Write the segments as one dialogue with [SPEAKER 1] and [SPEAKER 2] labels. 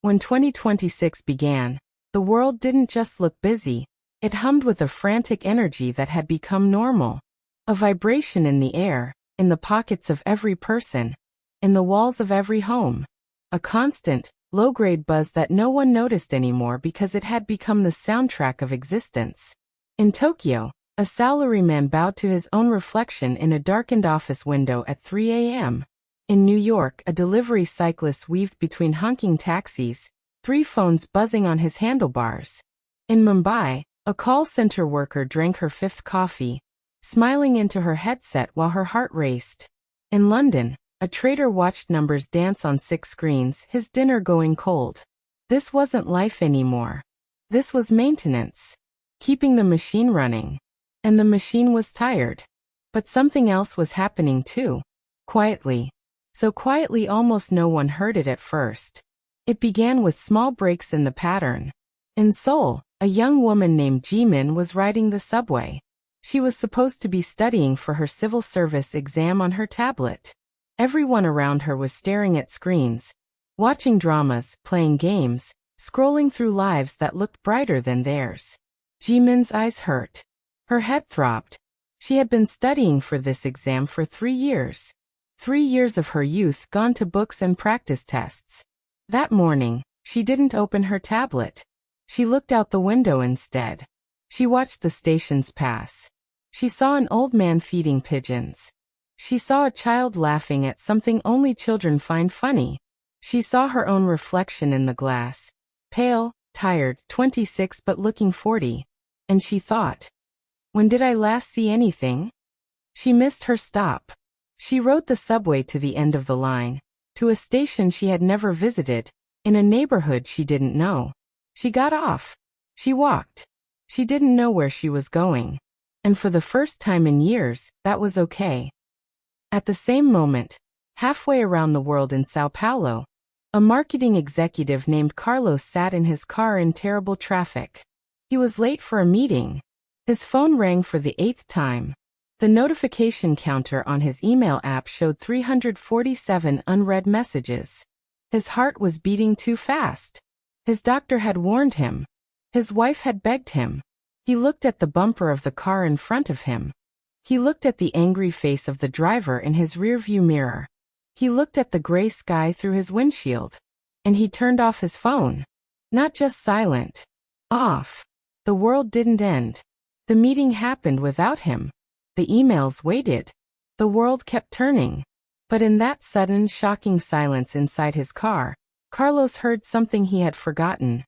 [SPEAKER 1] When 2026 began, the world didn't just look busy, it hummed with a frantic energy that had become normal. A vibration in the air, in the pockets of every person, in the walls of every home. A constant, low-grade buzz that no one noticed anymore because it had become the soundtrack of existence. In Tokyo, a salaryman bowed to his own reflection in a darkened office window at 3 a.m. In New York, a delivery cyclist weaved between honking taxis, 3 phones buzzing on his handlebars. In Mumbai, a call center worker drank her 5th coffee, smiling into her headset while her heart raced. In London, a trader watched numbers dance on 6 screens, his dinner going cold. This wasn't life anymore. This was maintenance. Keeping the machine running. And the machine was tired. But something else was happening too. Quietly. So quietly almost no one heard it at first. It began with small breaks in the pattern. In Seoul, a young woman named Jimin was riding the subway. She was supposed to be studying for her civil service exam on her tablet. Everyone around her was staring at screens, watching dramas, playing games, scrolling through lives that looked brighter than theirs. Jimin's eyes hurt. Her head throbbed. She had been studying for this exam for 3 years. 3 years of her youth gone to books and practice tests. That morning, she didn't open her tablet. She looked out the window instead. She watched the stations pass. She saw an old man feeding pigeons. She saw a child laughing at something only children find funny. She saw her own reflection in the glass. Pale, tired, 26 but looking 40. And she thought, when did I last see anything? She missed her stop. She rode the subway to the end of the line, to a station she had never visited, in a neighborhood she didn't know. She got off. She walked. She didn't know where she was going. And for the first time in years, that was okay. At the same moment, halfway around the world in Sao Paulo, a marketing executive named Carlos sat in his car in terrible traffic. He was late for a meeting. His phone rang for the 8th time. The notification counter on his email app showed 347 unread messages. His heart was beating too fast. His doctor had warned him. His wife had begged him. He looked at the bumper of the car in front of him. He looked at the angry face of the driver in his rearview mirror. He looked at the gray sky through his windshield. And he turned off his phone. Not just silent. Off. The world didn't end. The meeting happened without him. The emails waited. The world kept turning. But in that sudden, shocking silence inside his car, Carlos heard something he had forgotten.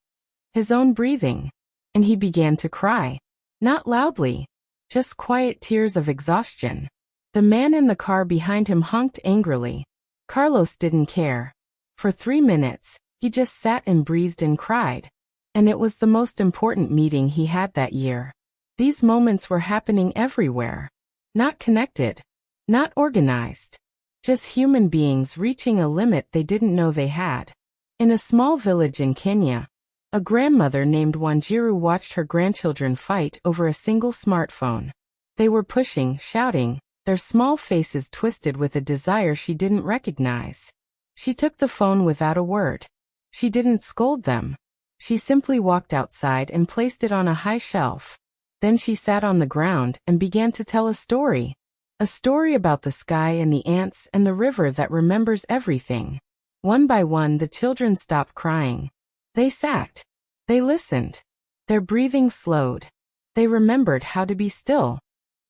[SPEAKER 1] His own breathing. And he began to cry. Not loudly. Just quiet tears of exhaustion. The man in the car behind him honked angrily. Carlos didn't care. For 3 minutes, he just sat and breathed and cried. And it was the most important meeting he had that year. These moments were happening everywhere. Not connected. Not organized. Just human beings reaching a limit they didn't know they had. In a small village in Kenya, a grandmother named Wanjiru watched her grandchildren fight over a single smartphone. They were pushing, shouting, their small faces twisted with a desire she didn't recognize. She took the phone without a word. She didn't scold them. She simply walked outside and placed it on a high shelf. Then she sat on the ground and began to tell a story. A story about the sky and the ants and the river that remembers everything. One by one the children stopped crying. They sat. They listened. Their breathing slowed. They remembered how to be still.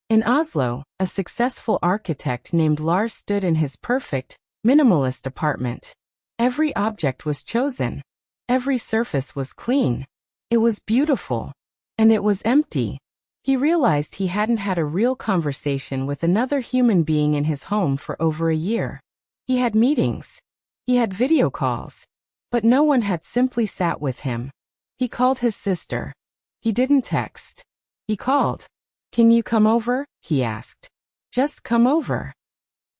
[SPEAKER 1] In Oslo, a successful architect named Lars stood in his perfect, minimalist apartment. Every object was chosen. Every surface was clean. It was beautiful. And it was empty. He realized he hadn't had a real conversation with another human being in his home for over a year. He had meetings. He had video calls. But no one had simply sat with him. He called his sister. He didn't text. He called. Can you come over? He asked. Just come over.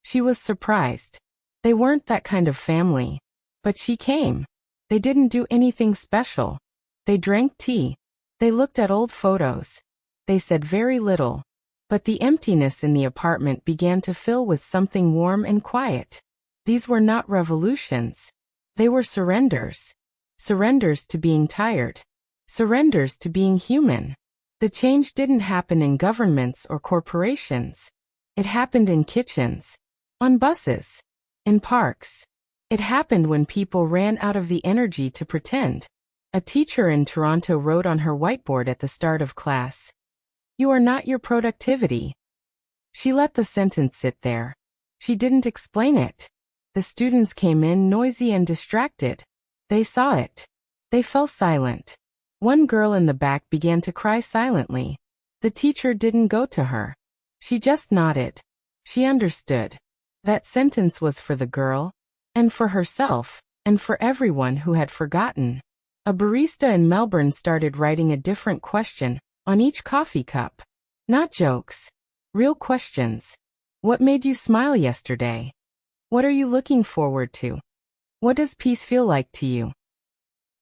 [SPEAKER 1] She was surprised. They weren't that kind of family. But she came. They didn't do anything special. They drank tea. They looked at old photos. They said very little. But the emptiness in the apartment began to fill with something warm and quiet. These were not revolutions. They were surrenders. surrenders to being tired, surrenders to being human. The change didn't happen in governments or corporations. It happened in kitchens, on buses, in parks. It happened when people ran out of the energy to pretend. A teacher in Toronto wrote on her whiteboard at the start of class, "You are not your productivity." She let the sentence sit there. She didn't explain it. The students came in noisy and distracted. They saw it. They fell silent. One girl in the back began to cry silently. The teacher didn't go to her. She just nodded. She understood. That sentence was for the girl, and for herself, and for everyone who had forgotten. A barista in Melbourne started writing a different question on each coffee cup. Not jokes. Real questions. What made you smile yesterday? What are you looking forward to? What does peace feel like to you?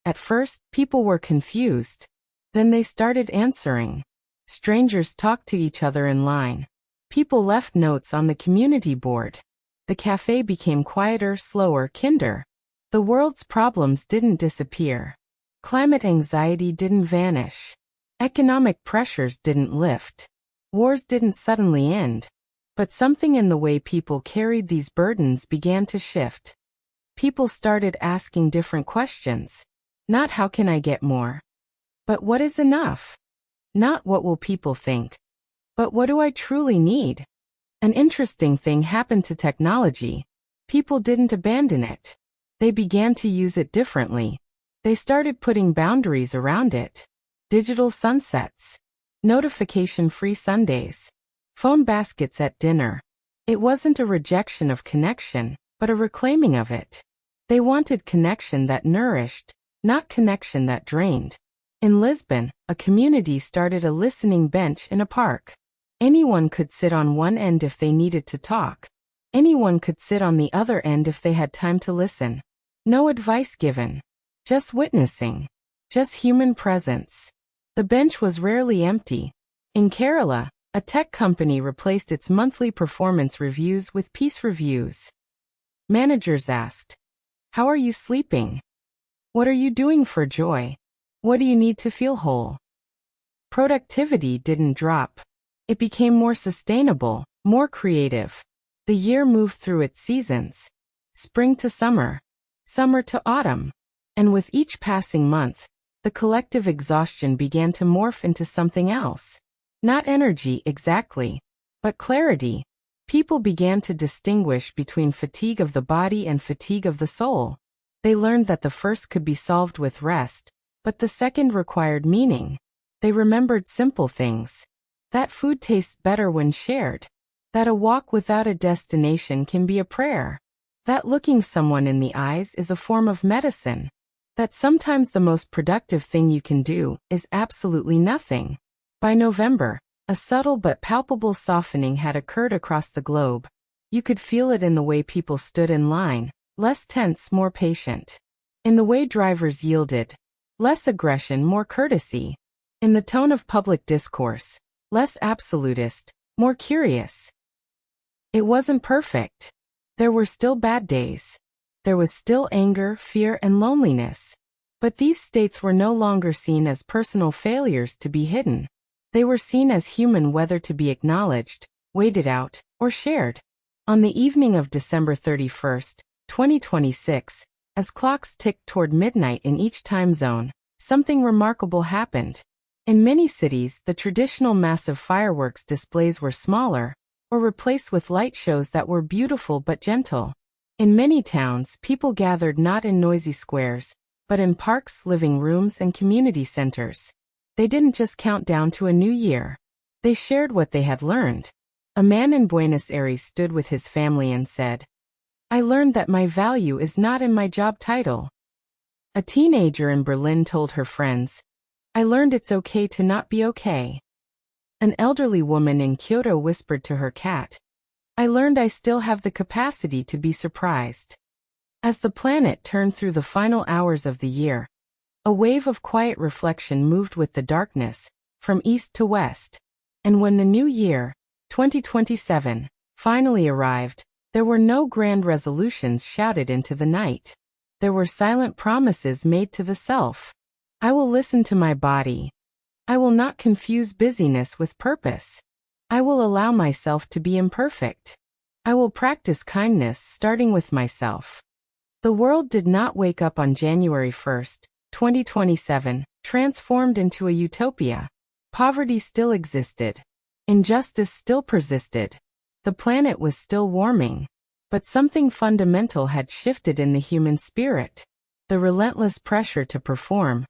[SPEAKER 1] At first, people were confused. Then they started answering. Strangers talked to each other in line. People left notes on the community board. The cafe became quieter, slower, kinder. The world's problems didn't disappear. Climate anxiety didn't vanish. Economic pressures didn't lift. Wars didn't suddenly end. But something in the way people carried these burdens began to shift. People started asking different questions. Not how can I get more? But what is enough? Not what will people think? But what do I truly need? An interesting thing happened to technology. People didn't abandon it. They began to use it differently. They started putting boundaries around it. Digital sunsets. Notification-free Sundays. Phone baskets at dinner. It wasn't a rejection of connection, but a reclaiming of it. They wanted connection that nourished, not connection that drained. In Lisbon, a community started a listening bench in a park. Anyone could sit on one end if they needed to talk. Anyone could sit on the other end if they had time to listen. No advice given. Just witnessing. Just human presence. The bench was rarely empty. In Kerala, a tech company replaced its monthly performance reviews with peace reviews. Managers asked, "How are you sleeping? What are you doing for joy? What do you need to feel whole?" Productivity didn't drop. It became more sustainable, more creative. The year moved through its seasons. Spring to summer. Summer to autumn. And with each passing month, the collective exhaustion began to morph into something else. Not energy exactly, but clarity. People began to distinguish between fatigue of the body and fatigue of the soul. They learned that the first could be solved with rest, but the second required meaning. They remembered simple things. That food tastes better when shared. That a walk without a destination can be a prayer. That looking someone in the eyes is a form of medicine. That sometimes the most productive thing you can do is absolutely nothing. By November, a subtle but palpable softening had occurred across the globe. You could feel it in the way people stood in line, less tense, more patient. In the way drivers yielded, less aggression, more courtesy. In the tone of public discourse, less absolutist, more curious. It wasn't perfect. There were still bad days. There was still anger, fear, and loneliness. But these states were no longer seen as personal failures to be hidden. They were seen as human, whether to be acknowledged, waited out, or shared. On the evening of December 31st, 2026, as clocks ticked toward midnight in each time zone, something remarkable happened. In many cities, the traditional massive fireworks displays were smaller, or replaced with light shows that were beautiful but gentle. In many towns, people gathered not in noisy squares, but in parks, living rooms, and community centers. They didn't just count down to a new year. They shared what they had learned. A man in Buenos Aires stood with his family and said, "I learned that my value is not in my job title." A teenager in Berlin told her friends, "I learned it's okay to not be okay." An elderly woman in Kyoto whispered to her cat, "I learned I still have the capacity to be surprised." As the planet turned through the final hours of the year, a wave of quiet reflection moved with the darkness, from east to west. And when the new year, 2027, finally arrived, there were no grand resolutions shouted into the night. There were silent promises made to the self. I will listen to my body. I will not confuse busyness with purpose. I will allow myself to be imperfect. I will practice kindness starting with myself. The world did not wake up on January 1st, 2027, transformed into a utopia. Poverty still existed. Injustice still persisted. The planet was still warming. But something fundamental had shifted in the human spirit. The relentless pressure to perform,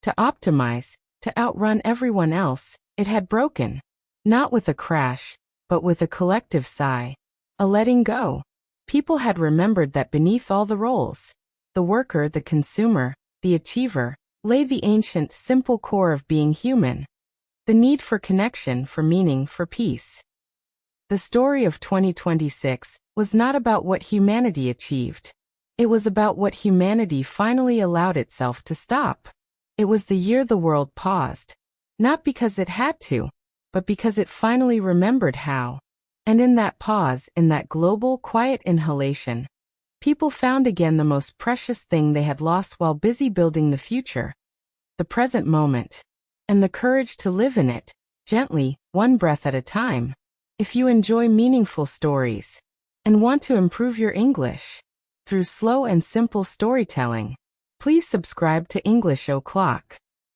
[SPEAKER 1] to optimize, to outrun everyone else, it had broken. Not with a crash, but with a collective sigh. A letting go. People had remembered that beneath all the roles, the worker, the consumer, the achiever, lay the ancient, simple core of being human. The need for connection, for meaning, for peace. The story of 2026 was not about what humanity achieved. It was about what humanity finally allowed itself to stop. It was the year the world paused. Not because it had to, but because it finally remembered how. And in that pause, in that global, quiet inhalation, people found again the most precious thing they had lost while busy building the future. The present moment. And the courage to live in it, gently, one breath at a time. If you enjoy meaningful stories and want to improve your English through slow and simple storytelling, please subscribe to EnglishOClock.